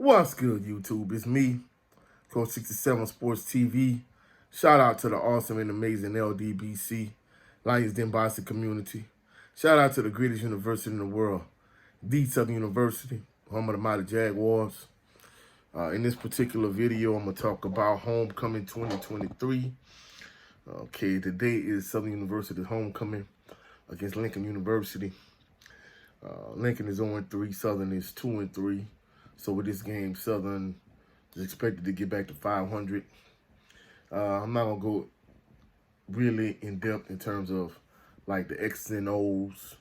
What's good, YouTube? It's me, Coach 67 Sports TV. Shout out to the awesome and amazing LDBC, Lions Den Boston community. Shout out to the greatest university in the world, the Southern University, home of the Mighty Jaguars. In this particular video, I'm going to talk about Homecoming 2023. Okay, today is Southern University's homecoming against Lincoln University. Lincoln is 0-3, Southern is 2-3. So with this game, Southern is expected to get back to 500. I'm not going to go really in-depth in terms of like the X's and O's,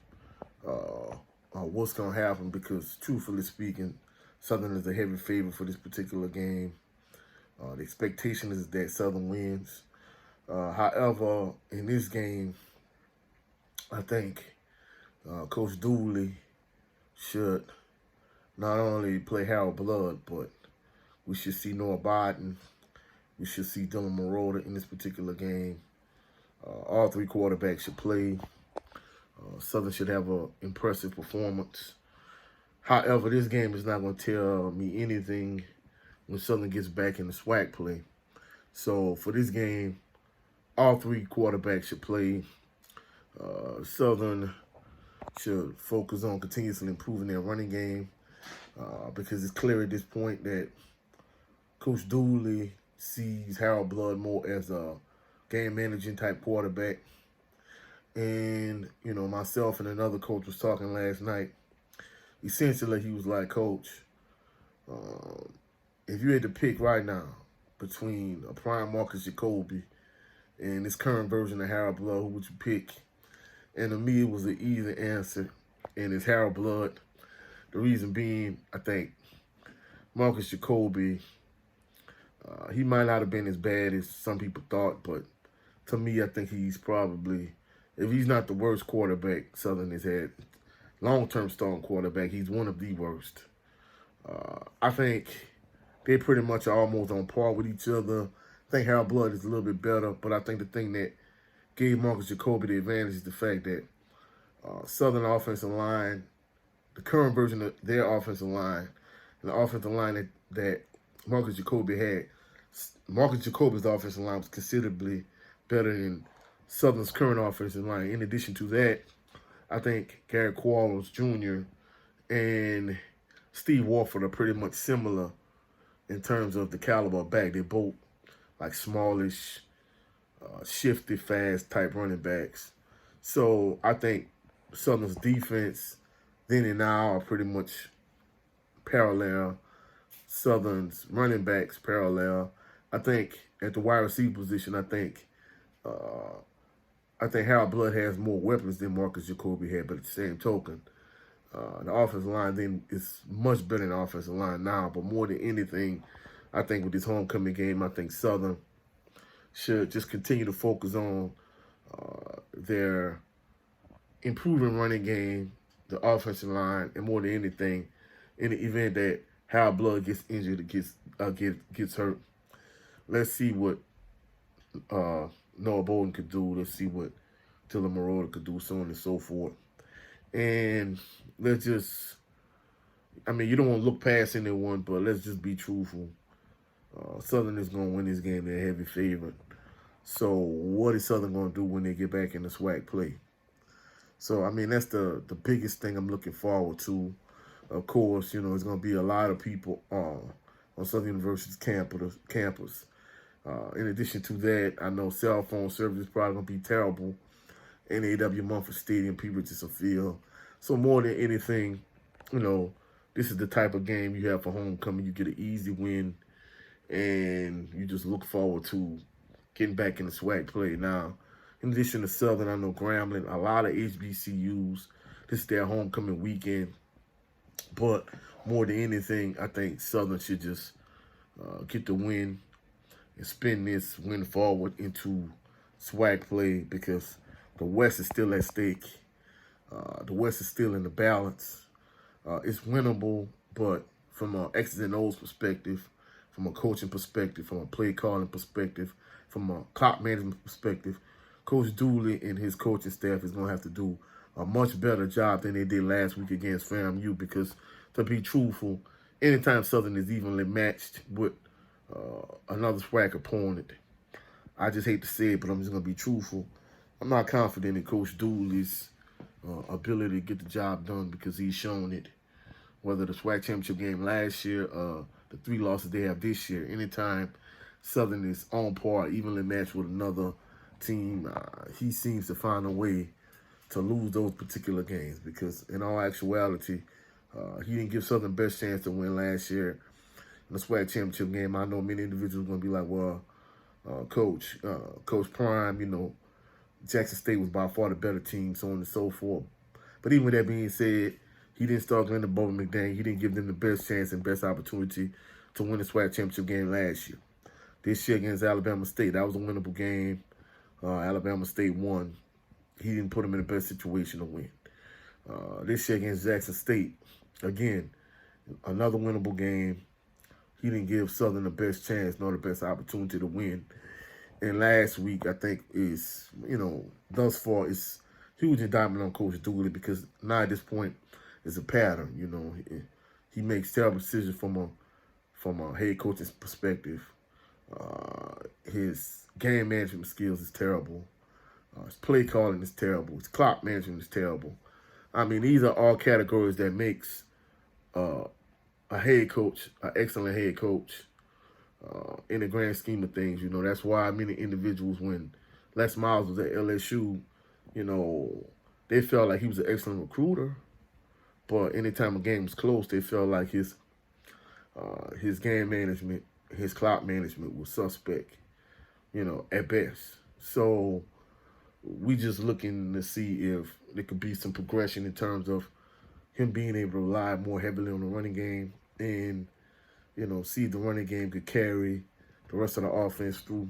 what's going to happen, because truthfully speaking, Southern is a heavy favorite for this particular game. The expectation is that Southern wins. However, in this game, I think Coach Dooley should not only play Harold Blood, but we should see Noah Biden. We should see Dylan Moroder in this particular game. All three quarterbacks should play. Southern should have an impressive performance. However, this game is not going to tell me anything when Southern gets back in the SWAC play. So for this game, all three quarterbacks should play. Southern should focus on continuously improving their running game. Because it's clear at this point that Coach Dooley sees Harold Blood more as a game managing type quarterback. And, you know, myself and another coach was talking last night. Essentially, he was like, Coach, if you had to pick right now between a prime Marcus Jacoby and this current version of Harold Blood, who would you pick? And to me, it was an easy answer, and it's Harold Blood. The reason being, I think Marcus Jacoby, he might not have been as bad as some people thought, but to me, I think he's probably, if he's not the worst quarterback Southern has had, long-term starting quarterback, he's one of the worst. I think they pretty much are almost on par with each other. I think Harold Blood is a little bit better, but I think the thing that gave Marcus Jacoby the advantage is the fact that Southern offensive line, the current version of their offensive line, and the offensive line that Marcus Jacoby had, Marcus Jacoby's offensive line was considerably better than Southern's current offensive line. In addition to that, I think Garrett Quarles Jr. and Steve Warford are pretty much similar in terms of the caliber of back. They're both like smallish, shifty, fast type running backs. So I think Southern's defense then and now are pretty much parallel. Southern's running backs parallel. I think at the wide receiver position, I think Harold Blood has more weapons than Marcus Jacoby had, but at the same token, the offensive line then is much better than the offensive line now. But more than anything, I think with this homecoming game, I think Southern should just continue to focus on their improving running game, the offensive line, and more than anything, in the event that Harold Blood gets injured or gets hurt, let's see what Noah Bowden could do. Let's see what Dylan Moroder could do, so on and so forth. And let's just, I mean, you don't want to look past anyone, but let's just be truthful. Southern is going to win this game. They're a heavy favorite. So what is Southern going to do when they get back in the SWAC play? So, I mean, that's the biggest thing I'm looking forward to. Of course, you know, there's going to be a lot of people on Southern University's campus. In addition to that, I know cell phone service is probably going to be terrible in A.W. Mumford Stadium, P. Richardson Field. So more than anything, you know, this is the type of game you have for homecoming. You get an easy win, and you just look forward to getting back in the SWAC play. Now, in addition to Southern, I know Grambling, a lot of HBCUs, this is their homecoming weekend. But more than anything, I think Southern should just get the win and spin this win forward into SWAC play, because the West is still at stake. The West is still in the balance. It's winnable, but from an X's and O's perspective, from a coaching perspective, from a play calling perspective, from a clock management perspective, Coach Dooley and his coaching staff is going to have to do a much better job than they did last week against FAMU, because to be truthful, anytime Southern is evenly matched with another SWAC opponent, I just hate to say it, but I'm just going to be truthful. I'm not confident in Coach Dooley's ability to get the job done because he's shown it. Whether the SWAC championship game last year, the 3 losses they have this year, anytime Southern is on par, evenly matched with another team, he seems to find a way to lose those particular games because in all actuality, he didn't give Southern best chance to win last year in the SWAC championship game. I know many individuals are going to be like, well, Coach Prime, you know, Jackson State was by far the better team, so on and so forth. But even with that being said, he didn't start Glenda Bowman McDaniel. He didn't give them the best chance and best opportunity to win the SWAC championship game last year. This year against Alabama State, that was a winnable game. Alabama State won. He didn't put them in the best situation to win. This year against Jackson State, again, another winnable game. He didn't give Southern the best chance nor the best opportunity to win. And last week, I think is, you know, thus far, it's huge indictment on Coach Dooley because now at this point, it's a pattern. You know, he makes terrible decisions from a head coach's perspective. His game management skills is terrible. His play calling is terrible. His clock management is terrible. I mean, these are all categories that makes a head coach an excellent head coach in the grand scheme of things. You know, that's why many individuals, when Les Miles was at LSU, you know, they felt like he was an excellent recruiter. But anytime a game was close, they felt like his game management, his clock management was suspect, you know, at best. So we just looking to see if there could be some progression in terms of him being able to rely more heavily on the running game and, you know, see if the running game could carry the rest of the offense through.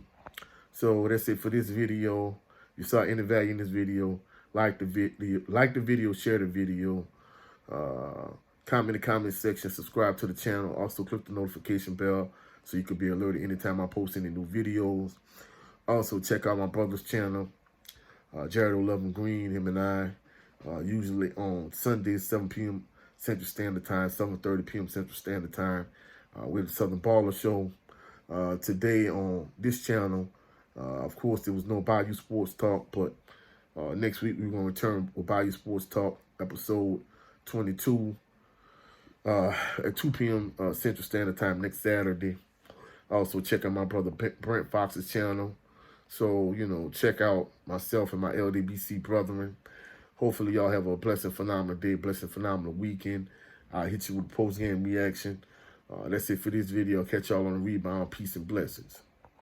So that's it for this video. You saw any value in this video, like the video, share the video. Comment in the comment section, subscribe to the channel. Also click the notification bell so you can be alerted anytime I post any new videos. Also check out my brother's channel, Jared O'Lovin Green. Him and I usually on Sundays 7 p.m. Central Standard Time, 7:30 p.m. Central Standard Time with the Southern Baller Show. Today on this channel, of course, there was no Bayou Sports Talk, but next week we're going to return with Bayou Sports Talk episode 22 at 2 p.m. Central Standard Time next Saturday. Also, check out my brother Brent Fox's channel. So, you know, check out myself and my LDBC brethren. Hopefully, y'all have a blessed, phenomenal day, blessed, phenomenal weekend. I'll hit you with post-game reaction. That's it for this video. Catch y'all on the rebound. Peace and blessings.